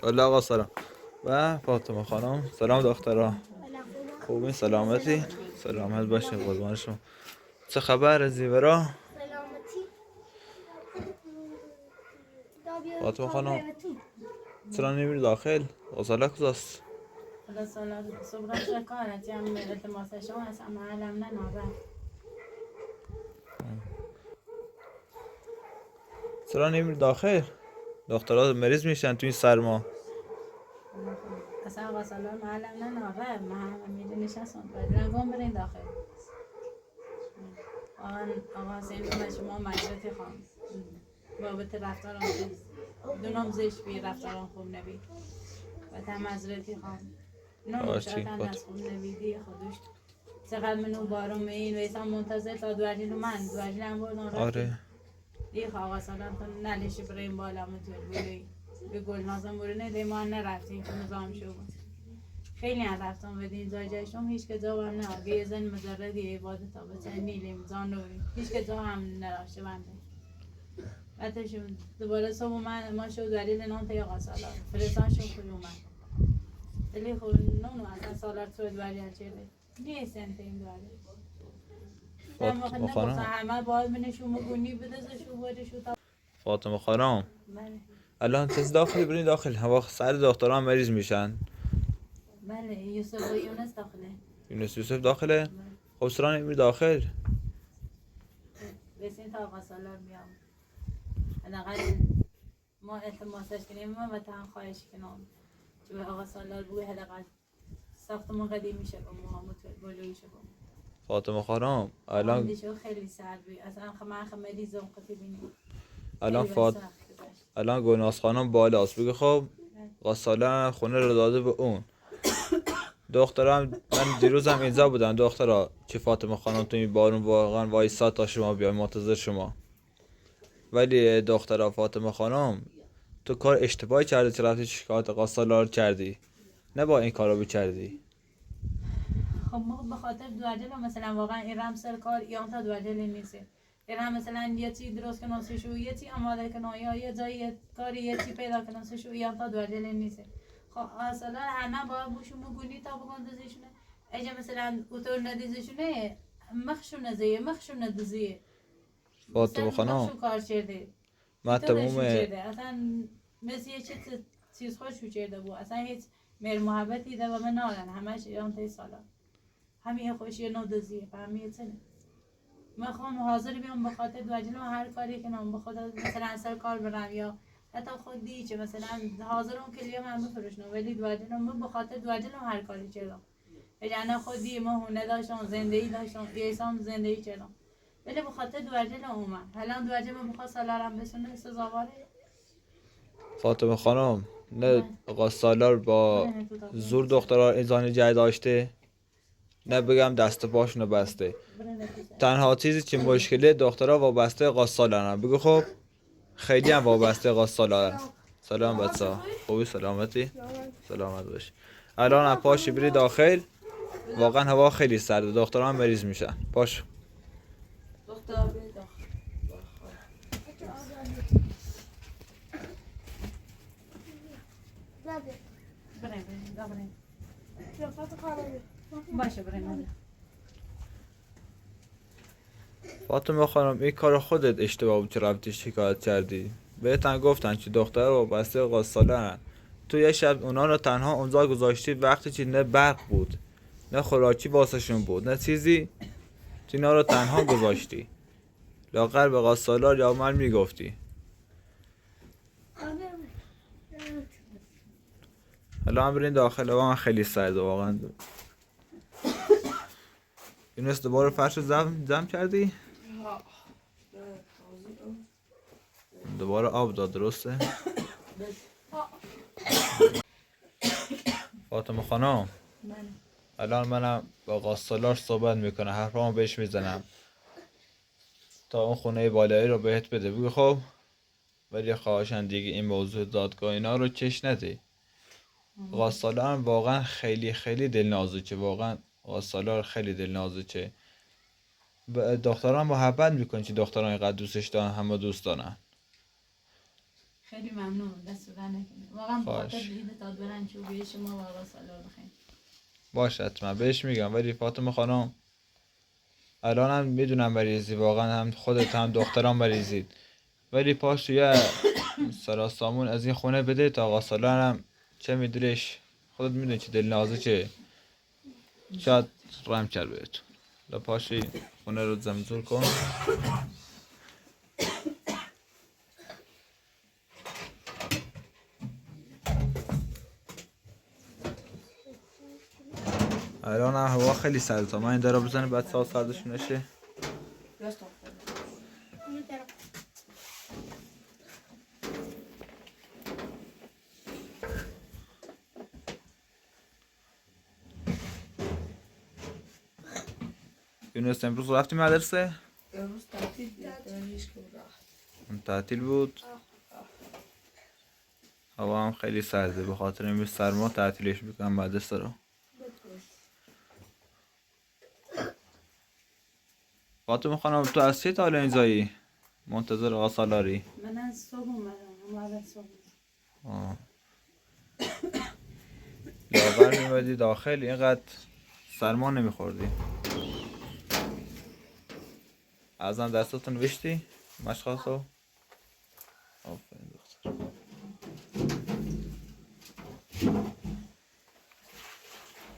الله آقا سلام. و فاطمه خانم سلام دخترا. خوبین سلامتی؟ سلامت باشین قربان شما. چه خبر زیورا؟ فاطمه خانم چرا نمیری داخل؟ غزاله کجاست؟ حالا سالار صبح کارت هم التماس شما هست اما علم ننابه. چرا نمیری داخل؟ دخترها مریض میشن تو این سرما. اصلا آقا سالار معلم ننابه ما همه میره نشستم باید رنگام برین داخل. آقا حسین رو شما مجرد خواهم بابت رفتارم دونم زشت بی رفتارم خوب نبی و تا مجردی خواهم نه شاید از خوب نبیدی خودش چقدر منو بارم این ویسا منتظر تا دواری رو من دواری هم بردن رفتی آره دیگه آقا سالم تا نلیشی بریم بالا متول بودی به گل نازم برونه دیمان نرفتیم که نظام شو بود خیلی هم رفتم به این جای جایشم هیچ که جا هم نه یه زن مجردی عبادت ها بچه نیلیم زانوی هیچ که جا هم نراشته بنده بعدشون دوباره صبح ما شو دلیل نان تا آقا سالار فرستان شو خوی اومد دلی خود نونو اصلا سالار تو دواری ها چیده نیست این دواری فاطمه خانم همه باید منشون مگونی بده زشو بودشو تا فاطمه خانم بله الان تز داخلی برین داخل هوا سر دختران مریض میشن. بله یوسف و یونس داخله یونس یوسف داخله؟ خب چرا نمیری داخل؟ بسین تا آقا سالار میام حداقل ما التماسش کنیم ما تا خواهش کنم چون آقا سالار بگوی حداقل ساختمون قدیمی شه با محمد بلوی شه فاطمه خانم الان خیلی سردی اصلا من مریضم قطعی بینیم الان الان گناس خانم بالاست بگه خب غساله خونه رو داده به اون دخترم. من دیروزم اینجا بودم دخترا که فاطمه خانم تو این بارون واقعا وایساد تا شما بیای منتظر شما. ولی دخترا فاطمه خانم تو کار اشتباهی کردی که رفتی شکایت غساله رو کردی، نه با این کارو بکردی. خب ما به خاطر دوجل مثلا واقعا این رمسر کار یا تا دوجل نیست ایران مثلا یه چی درست کنه شو یه چی آماده کنه یا یه جای کاری یه چی پیدا کنه شو یا تا دوجل نیست. خب اصلا همه با بوشو مگونی تا بگن دزیشونه اجا مثلا اوتور ندیزشونه مخشون ندزیه فاطمه خانم کار کرده من تموم اصلا مثل یه چیز خوشو کرده بود اصلا هیچ مهر محبتی ده و من نادن همش ایران تای سالا همین خوشی نو دزیه فهمیه چنه من خواهم حاضر بیام به خاطر دوجل و هر کاری کنم به خدا مثلا اثر کار برم یا حتی خود دیچه مثلا حاضرم که لیام هم بفروشنم ولی دوجل من به خاطر دوجل هر کاری چرم یعنی خودی ما هونه داشتم زندگی داشتم ایسام زندگی چرم ولی به خاطر دوجل اومد حالا دوجل من بخواد سالارم بسونه سزاواره. فاطمه خانم نه آقا سالار با زور دخترها ایزانی جای داشته، نه بگم دست پاشونو بسته. تنها چیزی که مشکلی دخترها وابسته قاصالارن. بگو خب خیلی هم وابسته قاصالارن. سلام بچه ها خوبی سلامتی؟ سلامت باشی. الان هم پاشی بری داخل واقعا هوا خیلی سرده دخترها مریض میشن. پاش باشه بریم فاطمه خانم این کار خودت اشتباه بود که رفتی شکایت کردی. بهتن گفتن که دختر رو بسته قاصالن. تو یه شب اونا رو تنها اونجا گذاشتی وقتی که نه برق بود نه خوراکی واسشون بود نه چیزی، تو اینا رو تنها گذاشتی. لاغر به قاصالار یا من میگفتی. حالا هم برین داخل و من خیلی سرده واقعا. این دوباره فرش رو زم کردی؟ دوباره آب داد درسته؟ فاطمه خانم الان منم با قاصالار صحبت میکنه حرفامو بهش میزنم تا اون خونه بالایی رو بهت بده. بگو خب ولی خواهشن دیگه این موضوع دادگاه اینا رو کش ندی. قاصالار واقعا خیلی خیلی دلنازکه. واقعا قاصالار خیلی دلنازکه. دختران محبت میکنه که دختران اینقدر دوستش دارن همه دوست دارن. خیلی ممنون دست در نکنید واقعا خواهش. بخاطر عید دادبرن چوبی شما و آقا سالار بخیر. باشه حتما بهش میگم. ولی فاطمه خانم الان هم میدونم بریزی، واقعا هم خودت هم دختران بریزید، ولی پاش یه سراسامون از این خونه بده تا آقا سالار هم چه میدلش خودت میدونی چه دل نازه چه شاید رحم کرد بهتون. لا پاشی خونه رو زمزور کن. الان هم هوا خیلی سرده تا من این در رو بزنه بعد سال سردشون نشه. یونس امروز رفتی مدرسه؟ امروز تعطیل بود دانش که رفت. تعطیل بود. هوا هم خیلی سرده به خاطر این سرما تعطیلش میکنم مدرسه رو. فاطمه خانم تو از چه تا حالا اینجایی؟ منتظر آقا سالاری؟ من از صبح اومدم اول صبح آه. لاغر میمدی داخل اینقدر سرما نمیخوردی. ازم دستاتو نوشتی؟ مشخصو؟ آفرین دختر.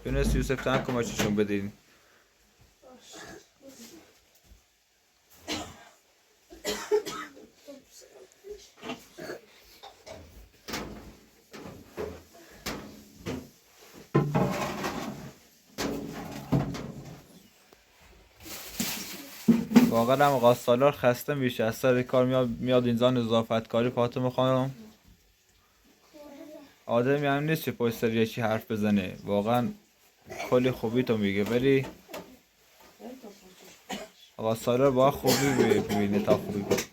یونس یوسف تن کماچشون بدین. واقعا هم آقا سالار خسته میشه از سر کار میاد اینجا نظافت کاری. فاطمه خانم آدمی هم نیست که پشت سر یکی حرف بزنه، واقعا کلی خوبی تو میگه، ولی آقا سالار با خوبی ببینه تا خوبی ببینه.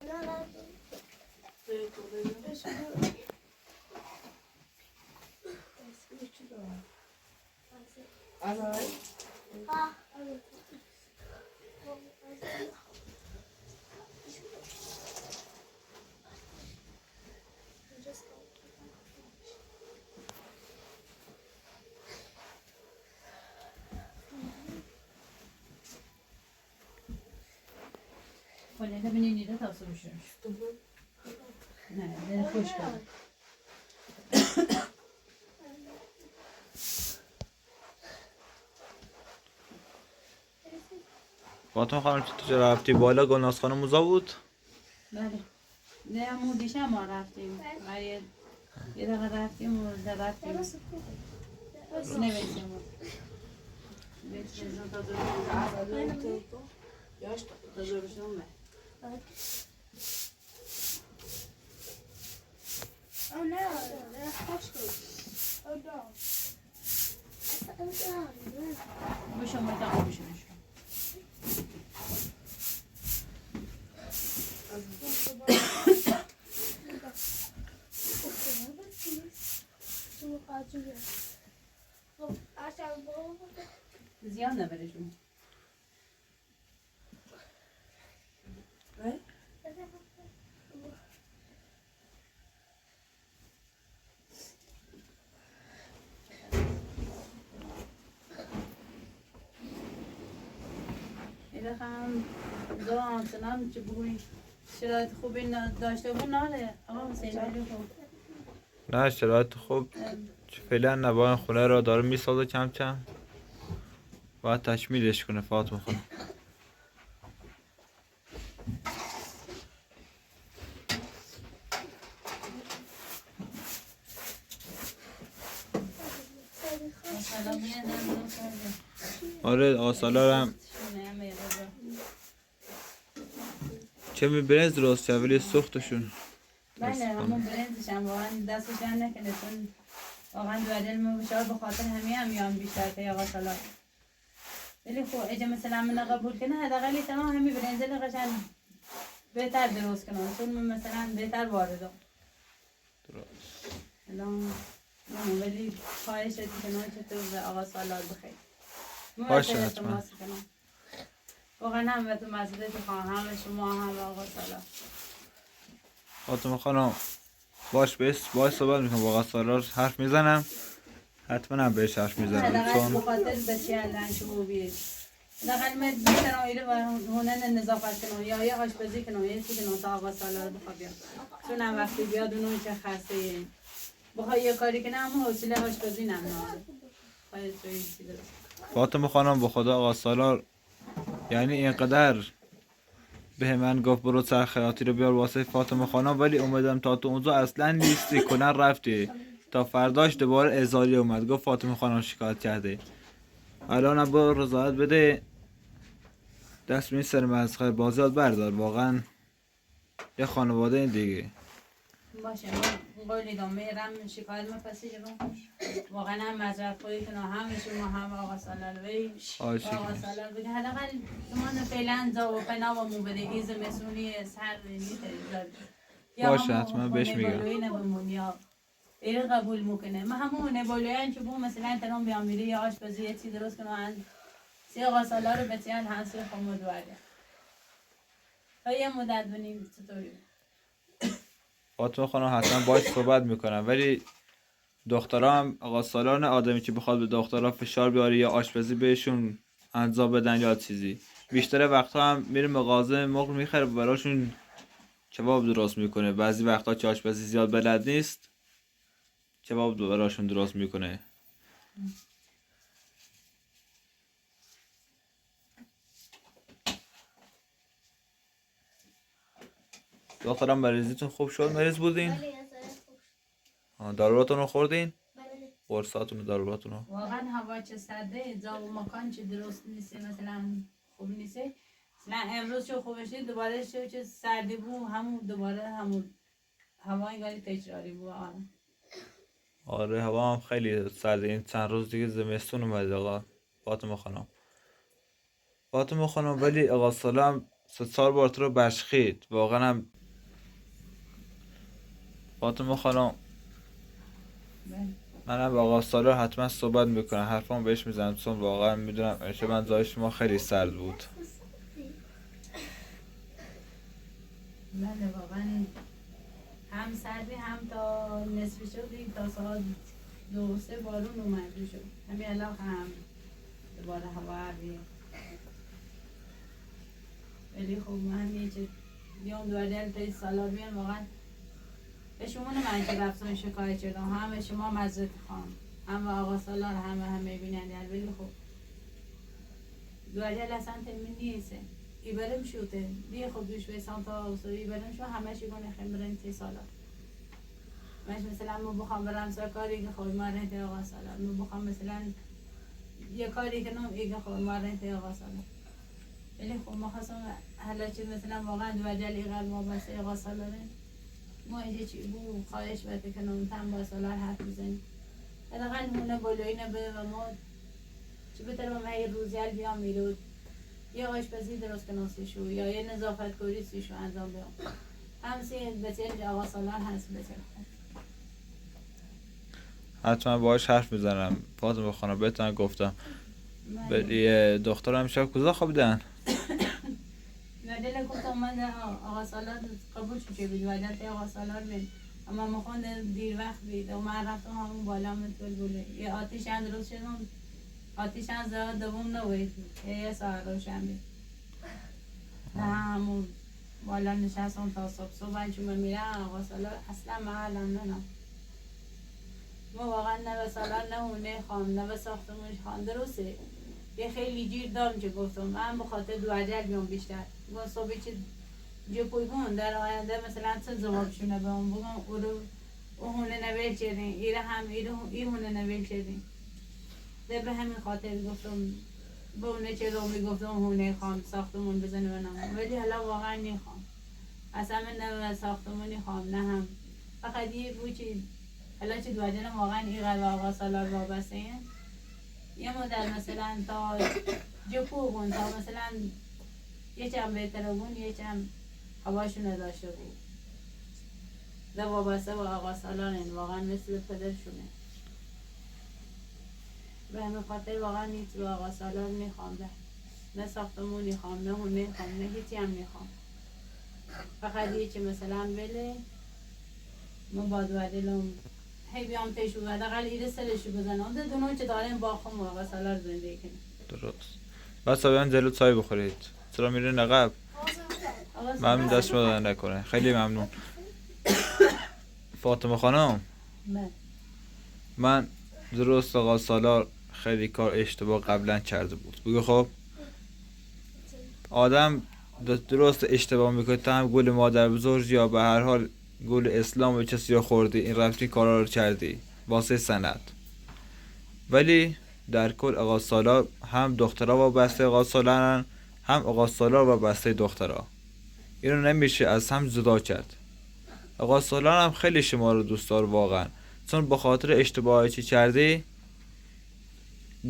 خلیده بینید نیده تا صبح شد نه دل خوش کنم. فاطمه خانم چطور رفتی بالا؟ گلناز خانم موزا بود؟ بله نه مودیش هم ما رفتیم و یه دقیقه رفتیم و رفتیم نویسیم Yaş hazırlaşalım mı? Oh no, they're hospitals. Oh no. bu şama da almışım şu. Ziyan da vereceğim. Ne? هم دو آنچنان که بگوی شرایط خوبی داشته بود نه آقا حسین علی خوب نه شرایط خوب فعلا نباید خونه رو داره میسازه کم کم باید تشمیلش کنه فاطمه خانم. آره آقا سالارم چه می برنز درست شد ولی سختشون بله همون برنزش هم واقعا دستش هم نکنه چون واقعا دو دل مبشار به خاطر هم میان بیشتر که آقا سالار ولی خب اجا مثلا من قبول کنه حداقل تمام همین برنز قشنگ بهتر درست کنم چون من مثلا بهتر واردم درست. الان ولی خواهشت کنم چطور به آقا سالار بخیر باشه حتما. واقعا هم به تو مسئولیت خواهم هم به شما هم به آقا سالار. فاطمه خانم باش صحبت میکنم با آقا سالار حرف میزنم، حتما هم بهش حرف میزنم حداقل چون بخاطر بچه لنش و بیه حداقل من بیشتر آیره و هنن نظافت کنم یا یه آشپزی کنم یه چی کنم تا آقا سالار بخواه بیاد چون هم وقتی بیاد اونو چه خسته بخواه یه کاری کنم اما حوصله آشپزی نمیاره باید تو این چی درست فاطمه خانم به خدا آقا سالار یعنی اینقدر به من گفت برو سرخیاتی رو بیار واسه فاطمه خانم، ولی اومدم تا تو اونجا اصلا نیستی کنن رفتی، تا فرداش دوباره ازاری اومد گفت فاطمه خانم شکایت کرده. الان با رضایت بده دست به این سر مسخره بازیات بردار، واقعا یه خانواده این دیگه. باشه من قولی دام میرم شکایت مپسی جبم واقعا هم مذرد خواهی کنم هم شما هم آقا سالار وی آقا سالار بگه حداقل زمان فعلا زا و پناه و مو بده ایز مسئولی سر نیست باشه حتما بهش میگم. نبالوی نبمون یا ایره قبول میکنه من همون نبالوی که بو مثلا تنم بیام میره یا آشپزی یه چی درست کنم سی آقا سالار رو بچیان هنسو خمود ورده تا یه مدت بینیم چطوری فاطمه خانم حتما باش صحبت میکنم، ولی دخترها هم آقا سالار نه آدمی که بخواد به دخترها فشار بیاره یا آشپزی بهشون انجام بدن یا چیزی. بیشتر وقتها هم میره مغازه مرغ میخره براشون کباب درست میکنه، بعضی وقتا که آشپزی زیاد بلد نیست کباب براشون درست میکنه. دخترم مریضیتون خوب شد؟ مریض بودین؟ ولی از خوب داروراتون رو خوردین؟ بله قرصاتون و داروراتون رو؟ واقعا هوا چه سرده جا و مکان چه درست نیست مثلا خوب نیست مثلا امروز چه خوبش دید دوباره چه سردی بود همون دوباره همون هوای گاهی تکراری بود آره هوا هم خیلی سرده، این چند روز دیگه زمستون اومده آقا فاطمه خانم. فاطمه خانم ولی آقا سالم 3-4 بار تو رو بشخید واقعا هم. فاطمه خانم منم با آقا سالار حتما صحبت میکنم، حرفام بهش میزنم چون واقعا میدونم عشق من جای شما خیلی سرد بود. بله واقعا هم سردی هم تا نصف شد تا ساعت 2-3 بارون اومد شد همین الان هم دوباره هوا عربیه ولی خب من یه چه بیام دوباره تا سالار بیان واقعا به شما من که رفتم شکایت کردم همه شما مزد خواهم هم آقا سالار همه بینن ولی خب دوباره اصلا تمین نیست ای برم شوته بی خب دوش به سانتا ای برم شو همه شی گونه خیم برن 30 سالا مش مثلا ما بخوام برم سر کاری که خود مارنت آقا سالار ما بخوام مثلا یه کاری کنم ایگه خود مارنت آقا سالار ولی خب ما خواستم حالا چه مثلا واقعا دوباره قلب ما بس آقا سالاره ما اینجا چی بو خواهش بده کنم تن با سالار حرف بزنیم حداقل مونه بالایی نبه و ما چه بهتر ما یه روزیل بیام میرود یه آشپزی درست کنم سیشو یا یه نظافت کاری سیشو انجام بدم همسی بسیار آقا سالار هست بسیار حتما باهاش حرف میزنم فاطمه خانم بهتون گفتم. ولی دخترم شب کجا خوابیدن؟ دل گفتم من آقا سالار قبول شد که بید وعدت آقا سالار بید اما مخوند دیر وقت بید و من رفتم همون بالا متول بوله یه آتیش اندروز شدم آتیش اندروز دوم نوید یه ساعت روشن بید همون بالا نشستم تا صبح چون میرم آقا سالار اصلا محلم ننم ما واقعا نه به سالار نه هونه خواهم نه به ساختمونش خواهم درسته یه خیلی گیر دارم که گفتم من بخاطر دو عجل بیام بیشتر با صبحی که جپوی بون در آینده مثلا چه زوابشونه به اون بگم او هونه نویل چردین ایره هم ای هونه نویل چردین ده به همین خاطر گفتم به اونه چه رو میگفتم هونه خواهم ساختمون بزنه بنام ولی حالا واقعا نیخوام اصلا من نه ساختمونی خوام نه هم فقط یه بوچی حالا چه دو عجل واقعا ای قلب آقا سالار وابسته این یه مدت مثلا تا جپو بون تا مثلا یه چم بهتره بون یه چم هواشون داشته بود ده وابسته با آقا سالار این واقعا مثل پدرشونه به همین خاطر واقعا نیت با آقا سالار میخوام ده نه ساختمون میخوام نه هون میخوام نه هیچی هم میخوام فقط یه چه مثلا بله ما باد ودیلم هی بیام پیش و حداقل ایره سرشو بزنم ده دونو که داریم باخم واقعا سالار زندگی کنیم. درست. بس بیان جلو چای بخورید. چرا میرین عقب؟ ممنون دست مدن نکنه. خیلی ممنون. فاطمه خانم من درست آقا سالار خیلی کار اشتباه قبلا کرده بود. بگو خب آدم درست اشتباه میکنه. تا هم گول مادر بزرگ یا به هر حال گول اسلام و کسی رو خوردی این رفتی کارا رو کردی واسه سند. ولی در کل آقا سالار هم دخترها وابسته آقا سالارن هم آقا سالار وابسته دخترها. اینو نمیشه از هم جدا کرد. آقا سالار هم خیلی شما رو دوست داره واقعا، چون به خاطر اشتباهی چی کردی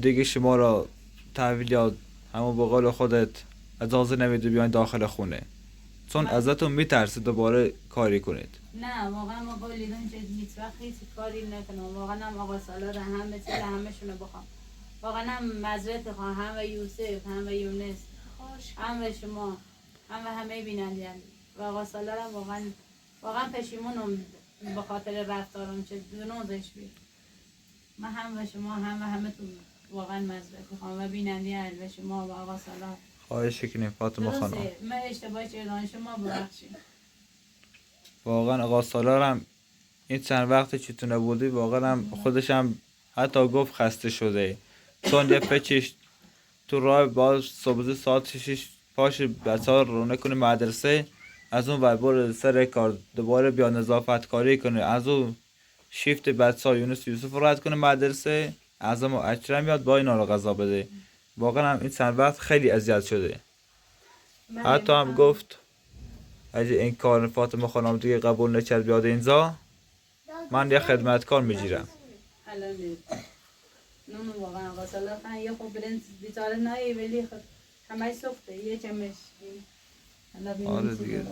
دیگه شما را تحویل همون به قول خودت اجازه نمیده بیاین داخل خونه، چون ازتون میترسه دوباره کاری کنید. نه واقعا ما بالیدم که هیچ وقت هیچ کاری نکنم. واقعا هم آقا سالار هم مثل همشونو بخوام. واقعا هم معذرت خواهم هم و یوسف هم و یونس هم و شما هم و همه بینندگان و آقا سالار هم واقعا پشیمونم به خاطر رفتارم که دونوزش بید. من هم و شما هم و همه تو واقعا معذرت میخوام و بینندگان و شما و آقا سالار. خواهش کنیم فاطمه خانم. من اشتباه کردم شما ببخشید. واقعا آقا سالار هم این چند وقتی که تو نبودی واقعا هم خودش هم حتی گفت خسته شده، چون یه پچش تو راه باز صبح ساعت 6 پاش بچه ها رو نکنه مدرسه، از اون ور بره سر کار دوباره بیا نظافت کاری کنه، از اون شیفت بچه ها یونس یوسف رو رد کنه مدرسه، از اون اکرم یاد با اینا رو غذا بده. واقعا هم این چند وقت خیلی اذیت شده. حتی هم گفت اگه این کار فاطمه خانم دیگه قبول نکرد بیاد اینجا من یه خدمتکار میگیرم. الان نونو واقعا آقا سالار خان یه خوب برنس بیچاره نایی ولی خب همه سخته یه چمش. آره دیگه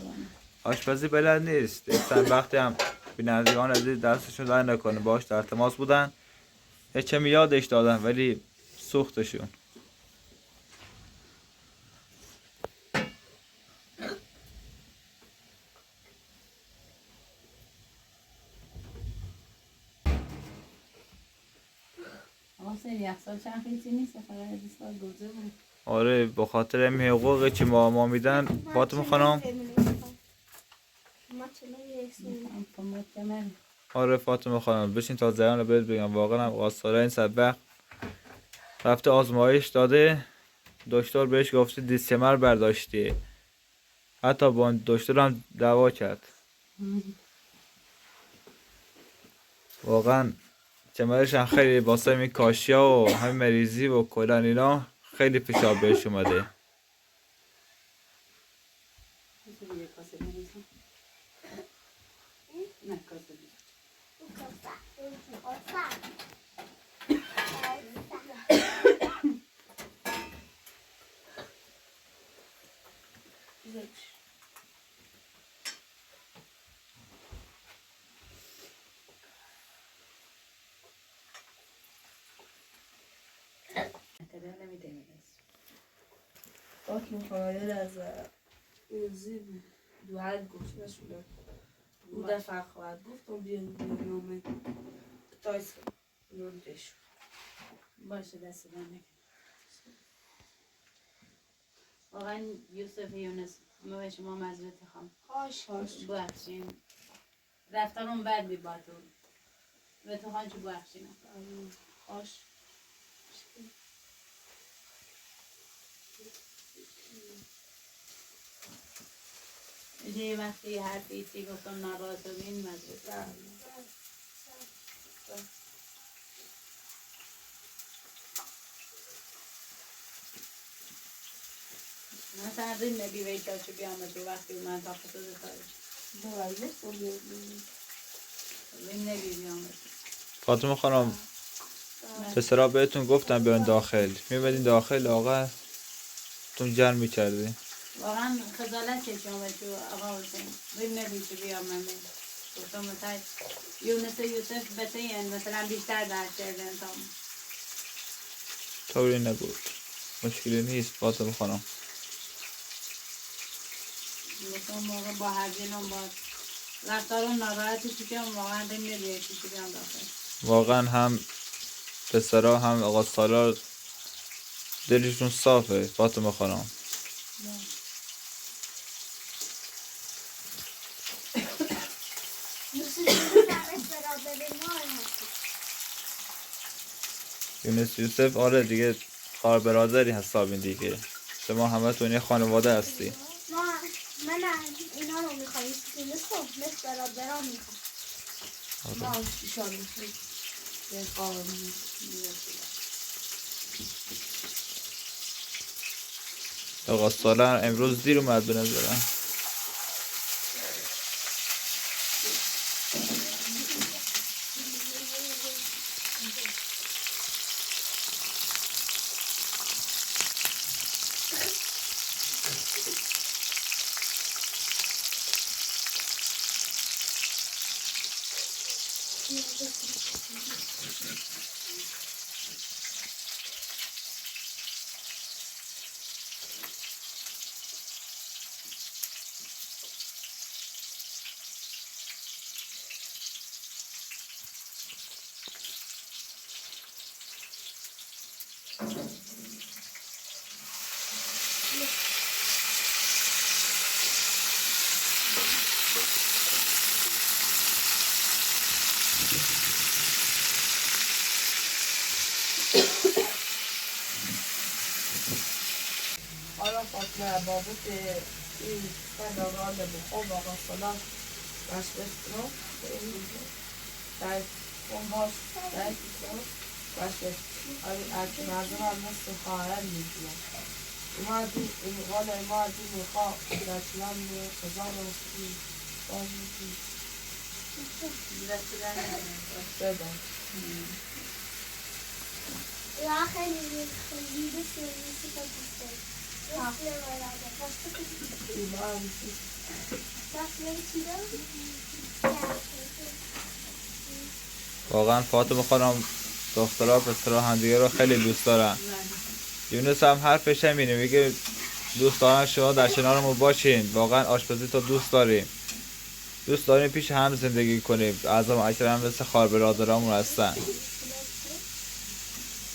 آشپزی بلد نیست. چند وقتی هم بینندگان عزیز دستشون در نکنه باش در تماس بودن یه چمی یادش دادن ولی سوختشون. آقا سری یخسال چند خیلی نیست فقط از سال گوزه بود. آره به خاطر این حقوقی که ما میدن فاطمه خانم. آره فاطمه خانم بشین تا زیان رو بهت بگم. واقعا هم قاصاره این سبق رفته آزمایش داده، دکتر بهش گفته دیس کمر برداشتی، حتی با دکتر هم دعوا کرد. واقعا کمرش هم خیلی واسه این کاشیا و همین مریضی و کلن اینا خیلی فشار بهش اومده. فاطمه خانم از اوزی دو حد گفت نشونه او دفعه خواهد گفتم بیان نامه تایس نون دشو باشه دست دانه واقعا یوسف یونس ما به شما معذرت خواهم. خواهش ببخشین رفتارم بد بی با تو و تو خواهد چه ببخشینم. خواهش یه وقتی حرفی چی گفتم ناراحت بین معذرت. من سردین نبی ویچا چه بیامه تو وقتی من تا خطو دکاری بین نبی بیامه. فاطمه خانم پسرا بهتون گفتم بیان داخل، میبدین داخل آقا تون جمع میکردی. واقعا خجالت کشیدم و تو آقا حسین بین نبی چه بیامه گفتم مثلا یونس یوسف بسیار مثلا بیشتر درد کردن تا طوری نبود، مشکلی نیست فاطمه خانم. گفتم موقع با هر دینم باید رفتار ناراحتی تو که واقعا نمیاد چیزی بیان داخل. واقعا هم پسرا هم آقا سالار دلشون صافه فاطمه خانم. یونس یوسف آره دیگه خواهر برادری حسابین دیگه. شما همه تون یه خانواده هستی. من اینا رو میخوام یونس رو مثل برادرام میخوام. ما ایشان میخوام یه قانون آقا سالار امروز دیر اومد به نظرم. حالا فاطمه بابو که این فداغان بخواب آقا سلام باش بسترو در اون باش در بسترو باش اگه نظر هم مثل خواهرم میگیم ما دو غاله ما دو میخواه در چنان خزان و سکی بدن یا خیلی خیلی بسیاری دوست دارم. واقعا فاطمه خانم دخترها پسرها همدیگه رو خیلی دوست دارن. یونس هم حرفش همینه، میگه دوست دارن شما در کنارمون باشین. واقعا آشپزی تو دوست داریم، دوست داریم پیش هم زندگی کنیم. اعظم اکرم هم مثل خواهر برادرامون هستن.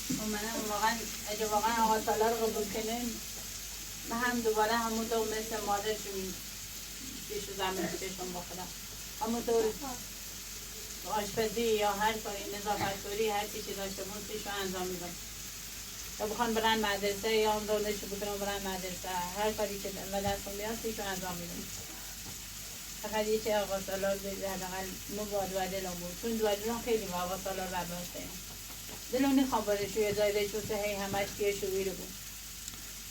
منم واقعا اگه واقعا آقا سالار رو قبول کنیم من هم دوباره همونطور مثل مادرشون پیش زمین پیششون بخورم، همونطور آشپزی یا هر کاری نظافت‌کاری هر چیزی داشته بود پیشو انجام میدم. یا بخوان برن مدرسه یا هم دانشجو بکنم برن مدرسه، هر کاری که به دستم بیاد پیشو انجام میدم. فقط یه چه آقا سالار حداقل مباد دلم بود، چون دلم خیلی با آقا سالار برداشته دلم نخوام بارشو یه جای داشته هی همش که شویره بود.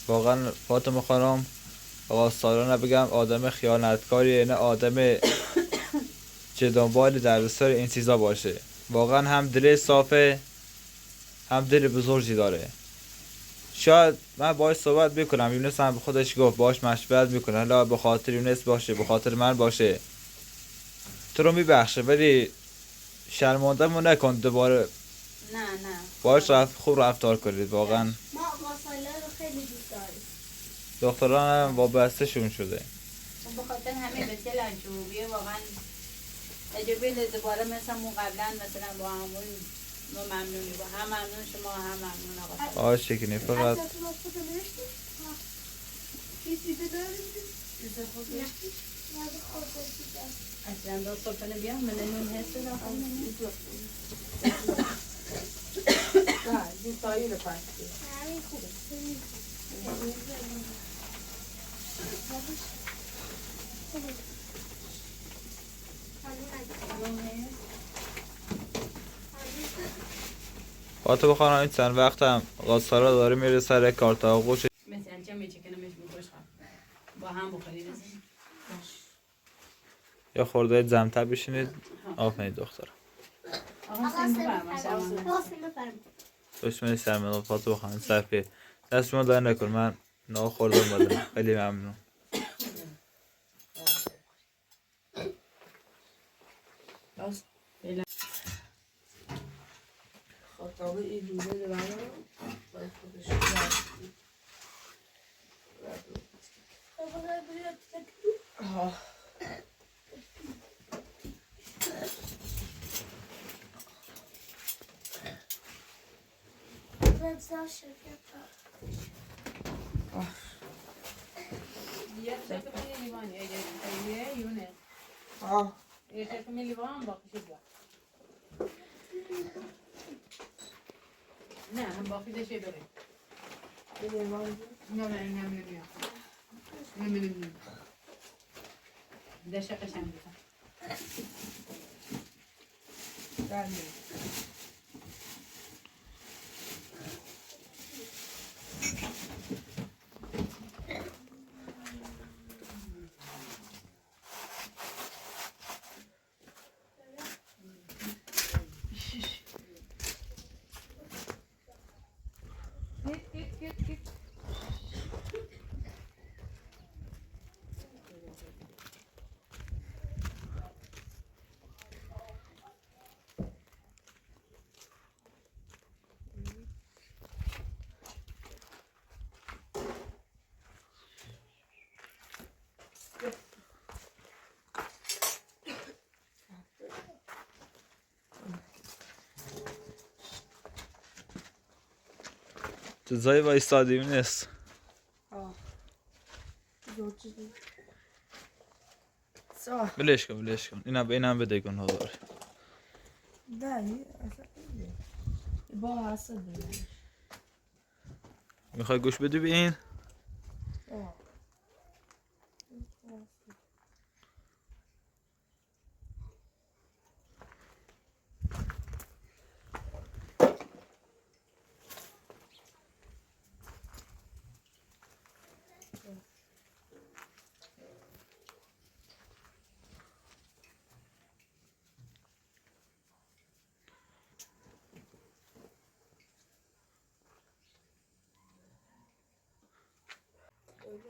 واقعا فاطمه خانم آقا سالار نبگم آدم خیانتکاریه، نه آدم چه دنبال دردسر این چیزا باشه. واقعا هم دل صافه هم دل بزرگی داره. شاید من باهاش صحبت میکنم، یونس هم به خودش گفت باهاش مشورت میکنه، حالا به خاطر یونس باشه به خاطر من باشه تو رو میبخشه، ولی شرمنده‌مون نکن دوباره. نه باهاش خوب رفتار کنید. واقعا ما آقا سالار رو خیلی دوست داریم. دختران هم وابسته شون شده. به خاطر همین به دلم چوبیه واقعا اگه بیل دوباره مثل مون قبلا مثلا با همون ما ممنونی با هم ممنون شما هم ممنون آقا سالار. شکنی فقط اصلا دو صبحانه بیام من نون هست داخل نه این تایی رو پستی همین خوبه. فاطمه خانم این چند وقت هم آقا سالار داره میره سر کارت آغوش. مثلا چه میچکنمش بخوش با هم بخورید یا خورده زمتر بشینید. آفرین دختر. آقا سیم بفرمایید. دشمنی سرمداد فاطمه خانم صرفی دست شما در نکن، من ناخوردم بدم. خیلی ممنون. خطابه این دوزه رو باید خودش رو بذار شرکت یه تکه لیوانی اگه خیلیه یونه آه یه تکه لیوان باقیش بیا نه هم باقی دشه بریم نه این هم بیا نمیدونم دشه قشنگ بیتن در میریم جزایی وایستادی نیست. آه سا بلش کن اینم بده گناه داره. نه اصلا اینه با اصلا دیگه میخوای گوش بدی به این؟ آه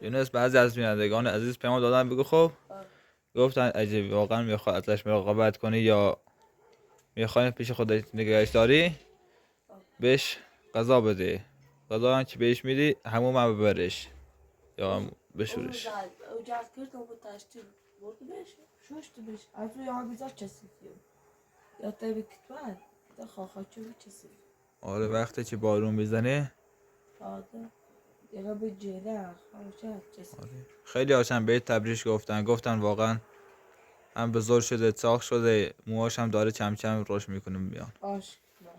یونس بعضی از بینندگان عزیز پیام دادن بگو خب گفتن اگه واقعا میخوای ازش مراقبت کنی یا میخوای پیش خودت نگهش داری بهش غذا بده. غذا هم که بهش میدی همون هم ببرش یا هم بشورش. Ocak kırk o taştı. Vurdu beş. Şuştu beş. Arzu ya güzel çesiyor. Ya tabii ki var. Da xaxaçı çesiyor. آره وقتی که بارون میزنه Adı. Ya bu cela xaxaçı çesiyor. خیلی هاشم بهت تبریش گفتن واقعا هم بزرگ شده چاق شده موهاش هم داره کم کم رشد میکنه میان. Aşk var.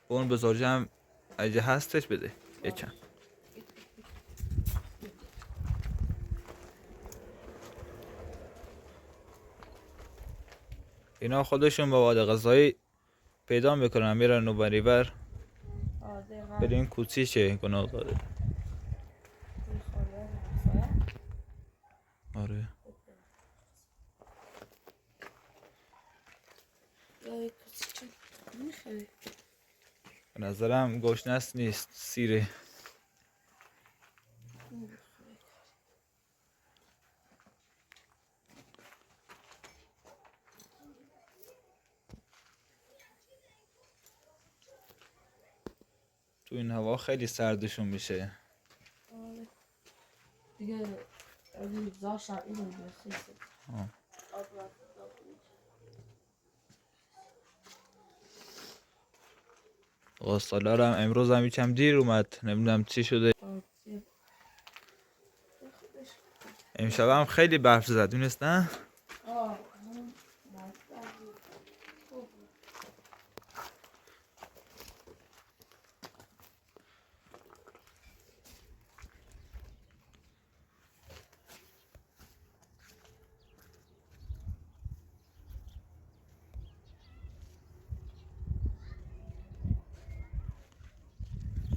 اون بزرگی هم اگه هستش بده یکم. اینا خودشون مواد غذایی پیدا میکنن میرن و بریبر Adı. بریم کوچیشه گناه داره. آره Ya küçük. Ne xeyir? به نظرم گشنست نیست سیره. تو این هوا خیلی سردشون میشه. Diye öyle zaşa ile bir şey. سالار هم امروز هم یکم دیر اومد نمیدونم چی شده. امشب هم خیلی برف زد دونست نه؟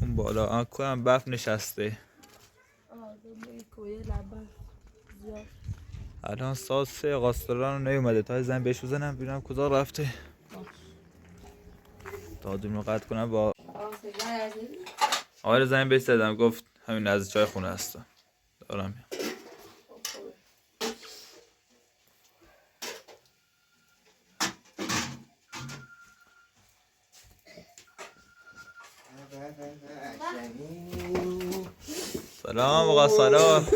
اون بالا آنکو هم برف نشسته. الان ساعت 3 قاستران نیومده تا زنگ بهش بزنم ببینم کجا رفته تا دونو قطع کنم با آره زنگ بهش زدم گفت همین نزدیک چای خونه هستم دارم میام. سلام آقا سلام.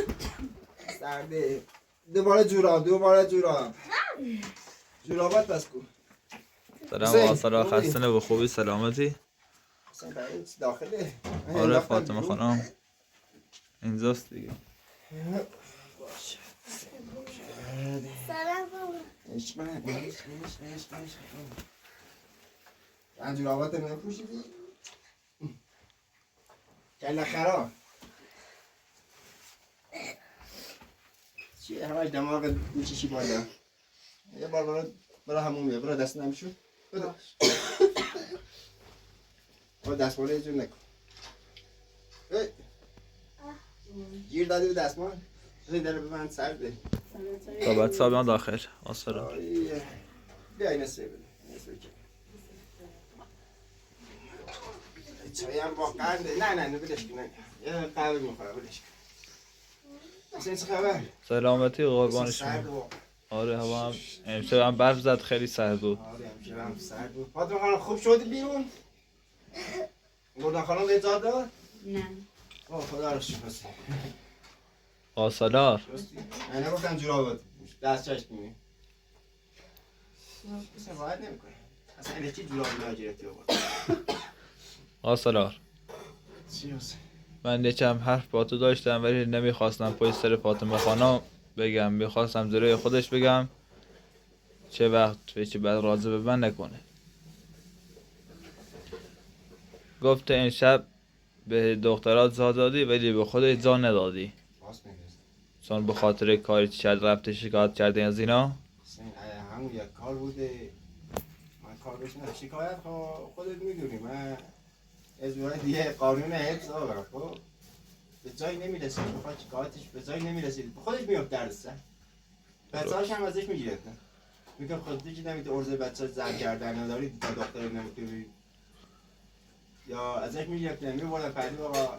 سرده دوباره جورابات بس کن. سلام آقا سلام خسته نباشی خوبی سلامتی؟ اصلا برای داخله. آره فاطمه خانم اینجاست دیگه. باشه. سلام بابا. عشق من. من جورابات نپوشیدی؟ کله خراب. چیه همش دماغ میچشی بالا. یه بار برو همون بیا. برو دست نمیشو. برو. برو دستمال یه جور نکن. گیر دادی به دستمال؟ این داره به من سرده. تا بعد سابیان داخل آسفرا. بیا این نصفه بده. نصفه که چایی هم با قنده. نه بدش کن. یه قهوه میخوره بدش کن. اصلا چه خبر؟ سلامتی قربان سرد شما. و آره هوا هم امشب هم برف زد خیلی سرد بود. آره امشب هم سرد بود. فاطمه خانم خوب شدی بیرون؟ گردن خانم بهت داد داد؟ نه آه خدا رو شکر. آسالار راستی من نگفتم جورابات دست چشم کنی. اصلا باید نمیکنه. اصلا اینه چی جورابی ناجرتی آورد؟ آسالار چی هست؟ من یکم حرف با تو داشتم ولی نمیخواستم پشت سر فاطمه خانم بگم، میخواستم جلوی خودش بگم چه وقت به چه بعد راضی به من نکنه. گفت این شب به دخترات زا دادی ولی به خودت زا ندادی، باز میگست. چون به خاطر کاری که کرد رفته شکایت کردی از اینا. اصلا همون یک کار بوده. من کار بشنم شکایت خودت میدونی. من از اون دیگه قانون حفظ آورم. خب به جایی نمیرسید. بخواد شکایتش به جایی نمیرسید. خودش میفت در سر. بچه‌هاش هم ازش میگرفتن. میگم خودت چی نمیده ارزه بچه زن کردن نداری تا دختر نمیتونی یا ازش میگرفتن میبردن پردی بابا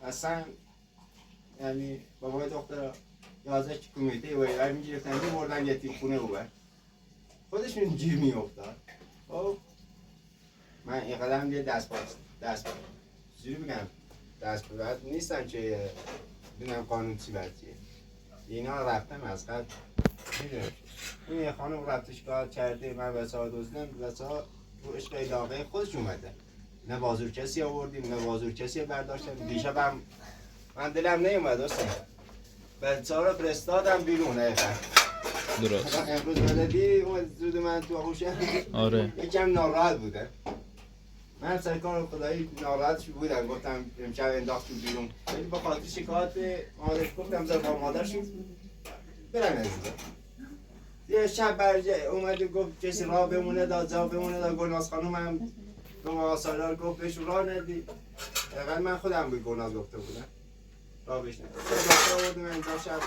اصلا یعنی بابای دختر یا ازش کمیته ویلر میگرفتن میبردن یتیم خونه ببر. خودش گیر میافتاد. خب من این قدم یه دست چجوری بگم دست بعد نیستم که ببینم قانون چی برچیه. اینا رفتم از قبل میدونم این یه خانم رفت شکایت کرده من بچه‌ها دزدیدم. بچه‌ها رو عشق علاقه خودش اومده. نه بازور کسی آوردیم نه بازور کسی برداشتم. دیشبم من دلم نیومد اصلا. بچه‌ها رو فرستادم بیرون حقیقت. درست. امروز بلدی اومد زود من تو آغوشم. آره یکم ناراحت بودم. من سر کار خدایی ناراحتش بودم. گفتم امشب انداخت بیرون. ولی با خاطر شکایت مادرش گفتم زر با مادرشون برن از اینجا. یه شب برجه اومد و گفت کسی راه بمونه داد جا بمونه داد. گلناز خانوم هم به ما سالار گفت بهش راه ندی. اقل من خودم به گلناز گفته بودم راه بهش ندی. دکتر آوردم اینجا شب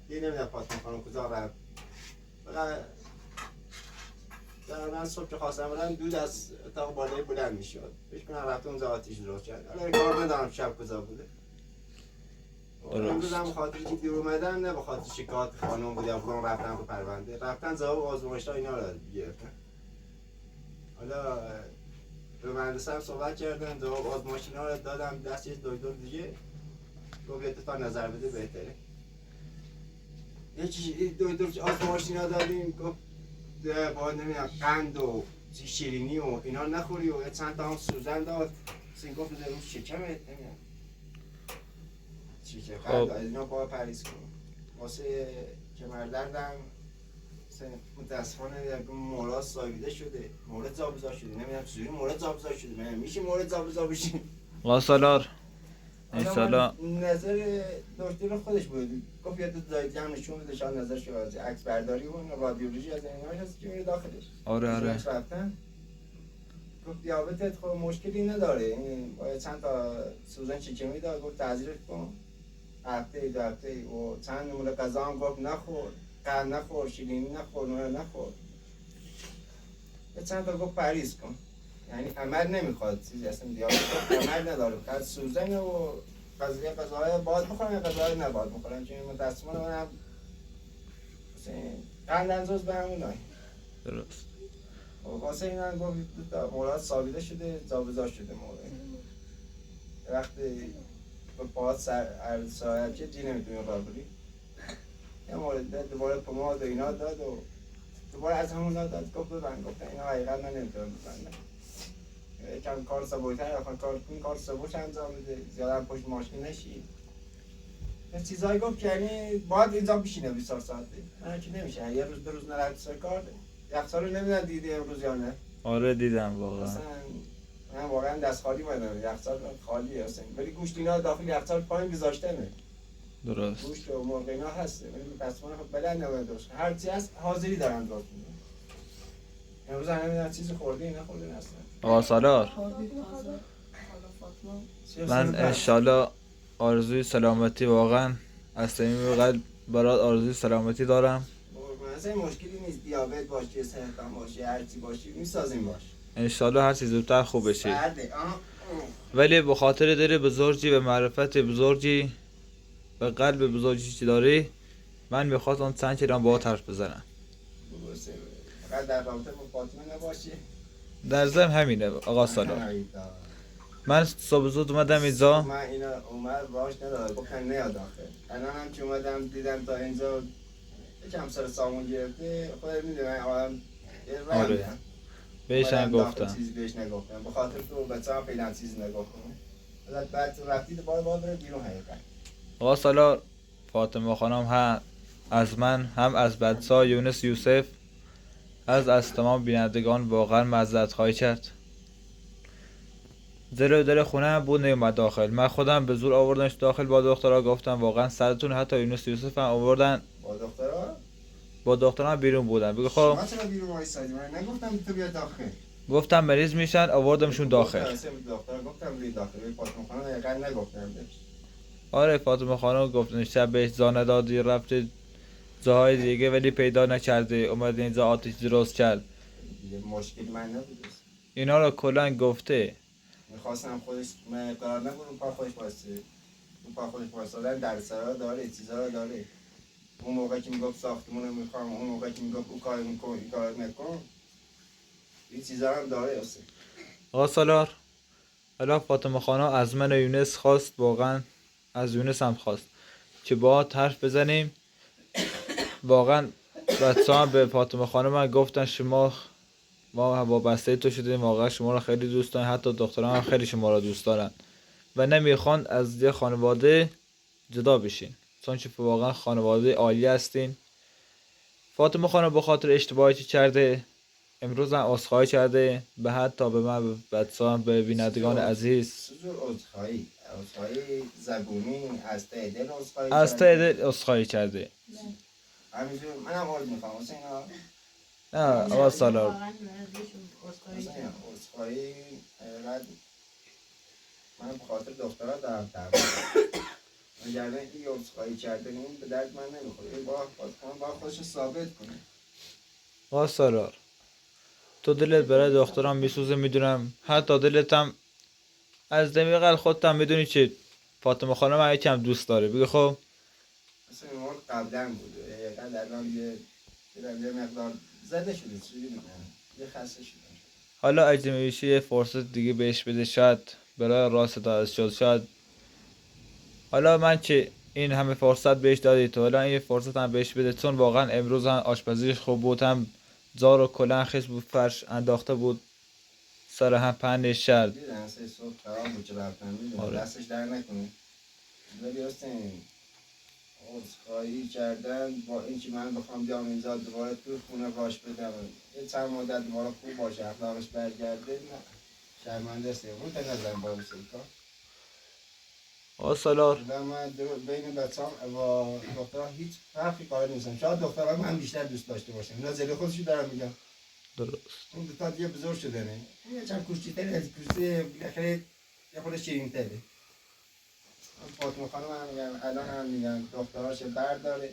یه نمیدم فاطمه خانوم کجا رفت. فقط من صبح که خواستم برم دود از اتاق بالای بلند میشد. بهش کنم رفته اونجا آتیش درست کرد. حالا کار ندارم شب کجا بوده. امروز هم خاطر که دیر اومدن نه به خاطر شکایت خانم بود یا فلان رفتن به پرونده. رفتن جواب آزمایش‌ها اینا رو گرفتن. حالا به مهندس هم صحبت کردن جواب آزمایش اینا رو دادم دست یه دکتر دیگه. گفت یه تا نظر بده بهتره. یه چیزی دکتر آزمایش اینا دادیم گفت باید نمیدونم قند و شیرینی و اینا نخوری و چند تا هم سوزن داد. سین گفت بده اون شکمت نمیدونم چیزه قند از اینا باید پریز کن. واسه کمردردم متاسفانه مورد ساییده شده. مورد جابجا شده. نمیدونم چجوری مورد جابجا شده. من میشه مورد جابجا بشه. آسالار انشالله نظر دکتر خودش بود. گفت یه دو جای جمع نشون بده شاید نظرش از عکس برداری و رادیولوژی از اینا هست که میره داخلش. آره رفتن گفت دیابتت خب مشکلی نداره. این باید چند تا سوزن چکمی داد. گفت تعذیرش کن هفته دو هفته و چند نمونه غذا هم گفت نخور. قند نخور، شیرینی نخور، نوع نخور. یه چند تا گفت پریز کن. یعنی عمل نمیخواد چیزی اصلا دیابت عمل نداره. فقط سوزن و غذاهای باید بخورن غذاهای نباید بخورن. چون متاسفانه منم قند انداز به همونای. درست. واسه این هم گفت مورد ثابته شده جابجا شده مورد. وقتی به پاهات ساعت که جی نمیتونی راه بری. یه مورد دوباره پماد و اینا داد و دوباره از همون داد گفت ببند. گفت اینا حقیقت من نمیتونم ببندم. یکم کار سبویتر کار سبوش انجام بده، زیاده هم پشت ماشین نشی. یه چیزایی گفت که یعنی باید اینجا بشینه 24 ساعته. من که نمیشه، یه روز 2 روز نرفت سر کار. یخچال رو نمیدونم دیدی امروز یا نه؟ آره دیدم واقعا. اصلا من واقعا دست خالی اومدم، یخچال خالیه اصلا. ولی گوشت اینا داخل یخچال پایین گذاشتنه. درست. گوشت و مرغ اینا هست. ولی پسمان خب بلند نمیدونش. هر چی هست حاضری دارن درست میکنن. امروز هم نمیدونم چیزی خوردی نخوردی اصلا. آقا سالار، خوردی تازه. حالا فاطمه. من انشالله آرزوی سلامتی واقعا از صمیم قلب برات آرزوی سلامتی دارم. مثلا مشکلی نیست، دیابت باشه، سرطان باشه، هر چی باشه میسازیم باش. انشالله هر چیز زودتر خوب بشی. بعد ولی به خاطر دل بزرگی و معرفت بزرگی و قلب بزرگی که داری، من میخواستم چند کلام با حرف بزنم. فقط در رابطه با فاطمه نباشی. در ضمن همینه آقا سالار. من صبح زود اومدم اینجا. من اینا عمر باش نداره، گفتن نیاد آخه. الان هم که اومدم دیدم تا اینجا یکم سر سامون گرفته، خودت میدونی آدم آره. بهش هم گفتم. چیزی بهش نگفتم، به خاطر تو بچه هم فعلا چیزی نگفتم. بعد رفتید باید بره بیرون حقیقت. آقا سالار، فاطمه خانم هم از من هم از بچه‌ها یونس یوسف از تمام بینندگان واقعا معذرت خواهی کرد. دل خونه هم بود نیومد داخل. من خودم به زور آوردنش داخل، با دخترها گفتم واقعا سرتون، حتی یونس یوسف هم آوردن با دخترها؟ با دخترها هم بیرون بودن. بگو خب شما چرا بیرون وایسادی؟ من نگفتم تو بیا داخل. گفتم مریض میشن، آوردمشون داخل. دخترها گفتم بیا داخل. فاطمه خانم دقیقاً نگفتم بهش. آره فاطمه خانم گفت شب بهش زانه دادی رفته جاهای دیگه ولی پیدا نکرده، اومد اینجا آتش درست کرد. مشکل من نبود. اینا رو کلا گفته. میخواستم خودش، من قرار نبود اون پا خودش واسه اون پا خودش واسه در سرا داره، چیزا رو داره. اون موقع که میگفت ساختمون رو میخوام، اون موقع که میگفت اون کار میکن این کار نکن، این چیزا هم داره اصلا. آقا سالار، حالا فاطمه خانم از من و یونس خواست، واقعا از یونس هم خواست که با حرف بزنیم. واقعا بچه هم به فاطمه خانم من گفتن ما با بسته تو شدیم، واقعا شما رو خیلی دوست دارن، حتی دختران هم خیلی شما رو دوست دارن و نمیخوان از یه خانواده جدا بشین، چون که واقعا خانواده عالی هستین. فاطمه خانم به خاطر اشتباهی که کرده امروز هم عذرخواهی کرده، به حتی به من، به بچه‌ها، به بینندگان عزیز. سوزور عذرخواهی زبونی از ته دل عذرخواهی از ته دل عذرخواهی کرده. همینجور منم عذر میخوام واسه اینا. نه آقا سالار، واقعاً ازشون عذرخواهی واسه کردم. عذرخواهی حقیقت من به خاطر دخترها دارم تعبیر. وگرنه این عذرخواهی کردن این به درد من نمیخوره. این با خودش ثابت کنه. آقا سالار، تو دلت برای دختران میسوزه میدونم، حتی دلت هم از دمیقل خودت هم میدونی که فاطمه خانم هم یکم دوست داره. بگو خب مثل این مورد قبلا بود. یکم الان یه مقدار زده شده، چیزی نمیدونم. یه خسته شده. حالا اگه میشه یه فرصت دیگه بهش بده، شاید برای راست داد شد. شاید حالا من که این همه فرصت بهش دادی تو، حالا این فرصت هم بهش بده، چون واقعا امروز هم آشپزیش خوب بود، هم زار و کلن خیس بود، فرش انداخته بود، سر هم پنش شد. دیدن سه صبح خراب بود که رفتن، میدونم آره. دستش در نکنه. ولی حسین عذرخواهی کردن با اینکه من بخوام بیام اینجا دوباره تو خونه باش بدم یه چند مدت دوباره خوب باشه، اخلاقش برگرده، نه شرمنده است. اون تا نظرم با سلطان آقا سالار، من بین بچه‌ام و دخترها هیچ فرقی قائل نیستم. شاید دخترها من بیشتر دوست داشته باشم، اینا زیر خودشو دارم میگم. درست. اون دو تا دیگه بزرگ شدنه، یه چند کوچیک‌تر از کوچیک بالاخره یه خورده شیرین‌تره. فاطمه خانم هم میگن، الان هم میگن دختراش برداره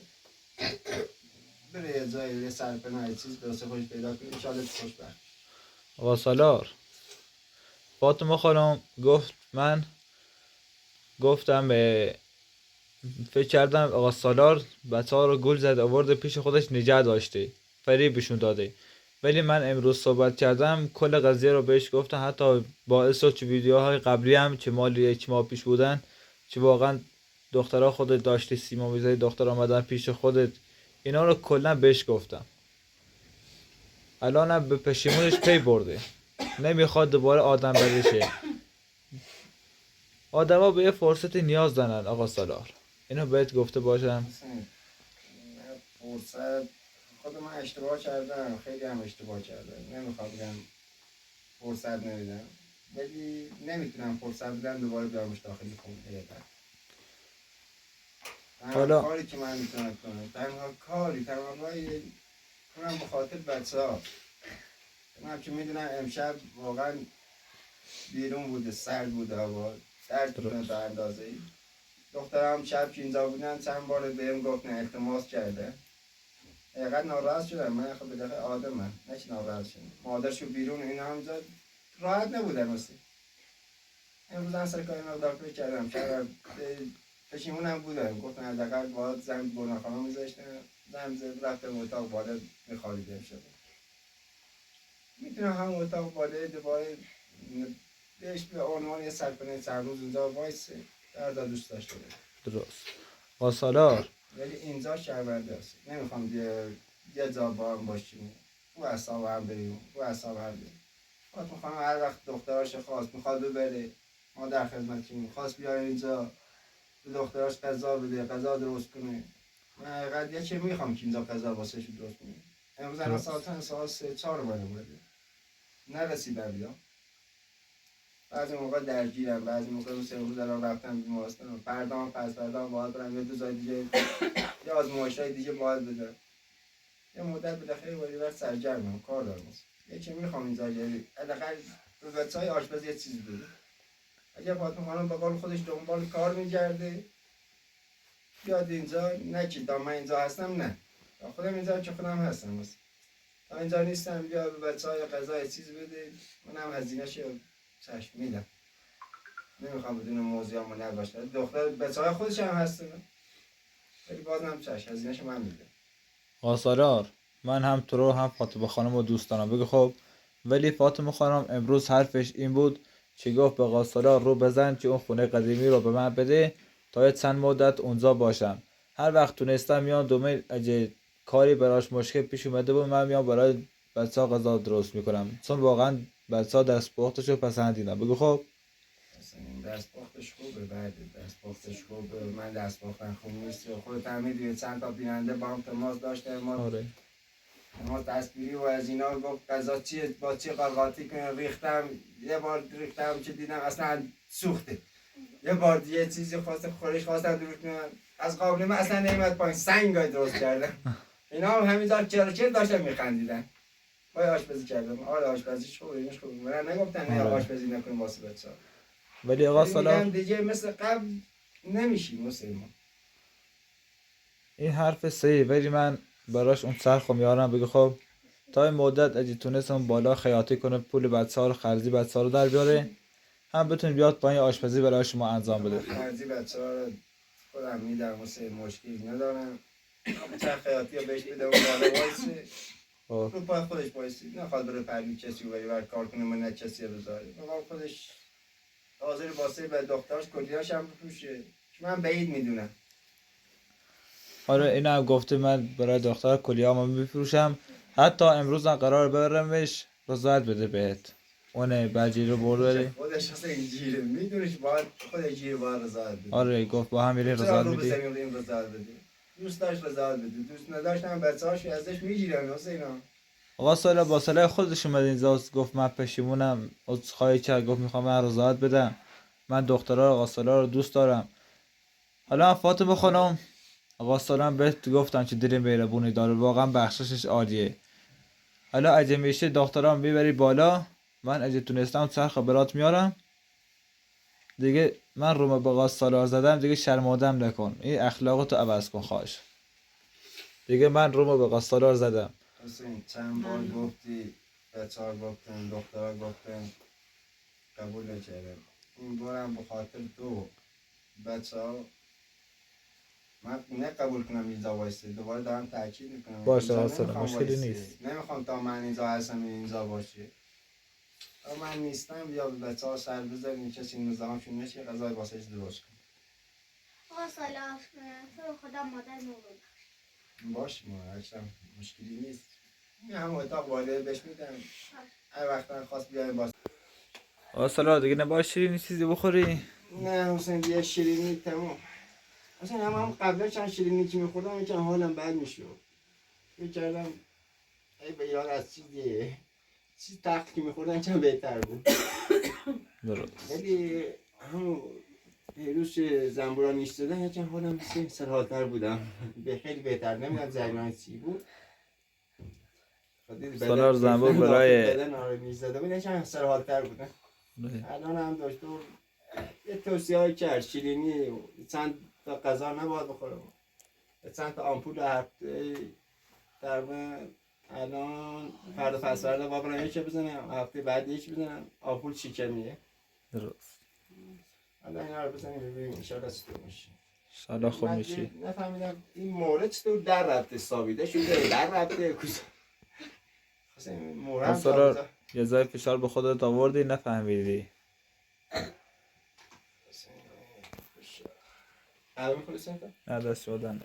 بره یه جایی، یه سرپناه یه چیز درست خودش پیدا کنه، انشالله خوش برد. آقا سالار، فاطمه خانم گفت، من گفتم فکر کردم آقا سالار بچه ها رو گل زد آورده پیش خودش نگه داشته، فریبشون داده. ولی من امروز صحبت کردم، کل قضیه رو بهش گفتم، حتی باعث شد که ویدیوهای قبلی هم که مال 1 ماه پیش بودن که واقعا دخترها خودت داشتی سیما میزدی، دختر آمدن پیش خودت، اینا رو کلا بهش گفتم. الانم به پشیمونش پی برده. نمیخواد دوباره آدم بشه. آدما به یه فرصتی نیاز دارن آقا سالار. اینو بهت گفته باشم. حسین، من فرصت خود من اشتباه کردم، خیلی هم اشتباه کردم، نمیخوام بگم فرصت نمیدم، ولی نمیتونم فرصت بدم دوباره بیارمش داخل خونه. تنها حالا- کاری که من میتونم کنم، تنها راهی کنم به خاطر بچه ها. من که میدونم امشب واقعا بیرون بوده، سرد بوده هوا، درد میکنه تا اندازه ای. دخترم شب که اینجا بودن چند بار بهم گفت نه التماس کرده. اینقدر ناراحت شدم، من خب بالاخره آدمم، نه که ناراحت شدم. مادرشو بیرون اینا همونجا راحت نبودن اصلا. امروز هم سر کاری مداخله کردم، پشیمونم بودم، گفتم حداقل باید زن گناهخانه میذاشتم، زن رفتم اتاق بالا میخوالیدم شده. میتونم هم اتاق بالا دوباره بهش به عنوان یه سرکنه چند روز اونجا وایسه، در دوست داشته باشه. درست. آقا سالار ولی اینجا شرمنده است. نمیخوام یه جا با هم باشیم، او اصاب هم بریم، او اصاب هم بریم. فاطمه خانم هر وقت دختراش خواست میخواد ببره، ما در خدمتیم، خواست بیاره اینجا به دختراش غذا بده، غذا درست کنه. من حقیقت یه چی میخوام که اینجا غذا واسه شو درست کنه. امروز الان ساعت 3-4 اومده نرسیدم بیام. بعضی موقع درگیرم، بعضی موقع مثل امروز الان رفتم بیمارستان، فردام پس فردام باید برم یه روزای دیگه یه آزمایش‌های دیگه باید بدم. یه مدت بالاخره ولی سرگرمم، کار دارم. یکی میخوام اینجا حداقل به بچه‌های آشپز یه چیزی بده. اگه فاطمه خانم به قول خودش دنبال کار می‌گرده بیاد اینجا، نه که تا من اینجا هستم، نه تا خودم اینجا که خودم هستم، بس تا اینجا نیستم بیا به بچه‌های غذا یه چیز بده، منم هزینه‌شو چشم میدم. نمیخوام بدون موضوعمو نباشه، دختر بچه‌های خودش هم هستن، ولی بازم چشم هزینه‌شو من میدم. آقا سالار من هم تو رو هم فاطمه خانم رو دوست دارم. بگو خب. ولی فاطمه خانم امروز حرفش این بود که گفت به آقا سالار رو بزن که اون خونه قدیمی رو به من بده تا یه چند مدت اونجا باشم. هر وقت تونستم میام دومه اگه کاری براش مشکل پیش اومده بود من میام برای بچه ها غذا درست میکنم، چون واقعا بچه ها دست پختش رو پسندیدم. بگو خب. اصلا این دست پختش خوبه، بعد دست پختش خوبه، من دست پختن خوب نیست. خودت هم میدونی چند تا بیننده با هم تماس داشته، ما آره. تصویری و از اینا گفت غذا چیه با چی قرقاتی کنه، ریختم یه بار ریختم که دیدم اصلا سوخته. یه بار دیگه چیزی خواستم درست کنم از قابل من اصلا نمیاد پایین، سنگای درست کردم. اینا هم همینجا چرا داشتن میخندیدن. وای آشپزی کردم، آره آشپزیش خوبه، اینش خوبه، من نگفتن نه آشپزی نکنیم واسه بچه‌ها. ولی آقا سالار دیگه مثل قبل نمیشیم مسلمان. این حرف صحیح، ولی من براش اون سرخو میارم. بگو خب تا این مدت اگه تونستم بالا خیاطی کنه پول بچه ها رو خرجی بچه ها رو در بیاره، هم بتونه بیاد پایین آشپزی برای شما انجام بده. خرجی بچه ها رو خودم میدم، واسه مشکلی ندارم. چه خیاطی رو بهش بده اون بالا وایسه رو پای خودش وایسه، نخواد بره پرمی کسی و بر کار کنه من نه کسی بذاره، بابا خودش حاضر واسه به دخترش کلیاش هم بپوشه که من بعید میدونم. آره اینو هم گفته من برای دختر کلیه‌امو میفروشم، حتی امروز هم قرار برمش رضایت بده بهت. اون بجی رو برده. خودش اصلا اینجوریه، میدونش باید خود اینجوری باید رضایت بده. آره گفت با هم میرین چرا رضایت رو میدی. بزنیم این رضایت بده؟ دوست داشت رضایت بده، دوست نداشت هم بچه‌هاش ازش میگیرن واسه اینا. آقا سالا با صلاح خودش اومد اینجا گفت من پشیمونم، عذرخواهی کرد، گفت میخوام من رضایت بدم، من دخترا آقا سالا رو دوست دارم. حالا فاطمه خانم آقا سالم بهت گفتم که دل مهربونی داره، واقعا بخششش عالیه. حالا اگه میشه دخترام میبری بالا، من اگه تونستم چرخ برات میارم دیگه. من روم به آقا سالار زدم دیگه شرمادم نکن، این اخلاقتو عوض کن خواهش. دیگه من روم به آقا سالار زدم. حسین چند بار گفتی، بچه‌ها گفتن، دخترها گفتن، قبول نکردم. این بارم به خاطر تو بچه‌ها من نه قبول کنم اینجا وایسته، دوباره دارم تاکید میکنم باشه اینجا آقا سالار، نمیخوام مشکلی وایسته. نیست. نمیخوام تا من اینجا هستم اینجا باشه، تا من نیستم بیا به بچه‌ها سر بزنیم کسی نظامشون نشه غذای واسه درست کن. آقا سالار تو رو خدا مادر نورو باش ما اصلا مشکلی نیست. این هم اتاق واده بهش میدم هر وقتا خواست بیایم باز. سالار دیگه نباید شیرینی چیزی بخوری؟ نه حسین دیگه شیرینی تمام. حسین هم قبلا چند شیرینی که میخوردم یکم حالم بد میشد. فکر کردم ای به یاد از چیز تخت که میخوردم چند بهتر بود. درست. ولی همون روز زنبوران ایستادن یکم حالم سرحالتر بودم. به خیلی بهتر نمیدونم جریان چی بود. سالار زنبور برای بدن آره میزده بود یکم سرحالتر بودم. الان هم دکتر یه توصیه های کرد شیرینی چند تا غذا نباید بخورم. چند تا آمپول هفته تقریبا الان فردا پس فردا با برای یکی بزنم هفته بعد یکی بزنم آمپول شکمیه. درست. حالا اینا رو بزنیم ببینیم انشاءالله چطور میشه. انشالله خوب میشی. نفهمیدم این مورد چطور در رفته سابیده شده در رفته کجا. حسین مورد سالار یه ذره فشار به خودت آوردی نفهمیدی. الان میخوری سنتا؟ نه دست شدن.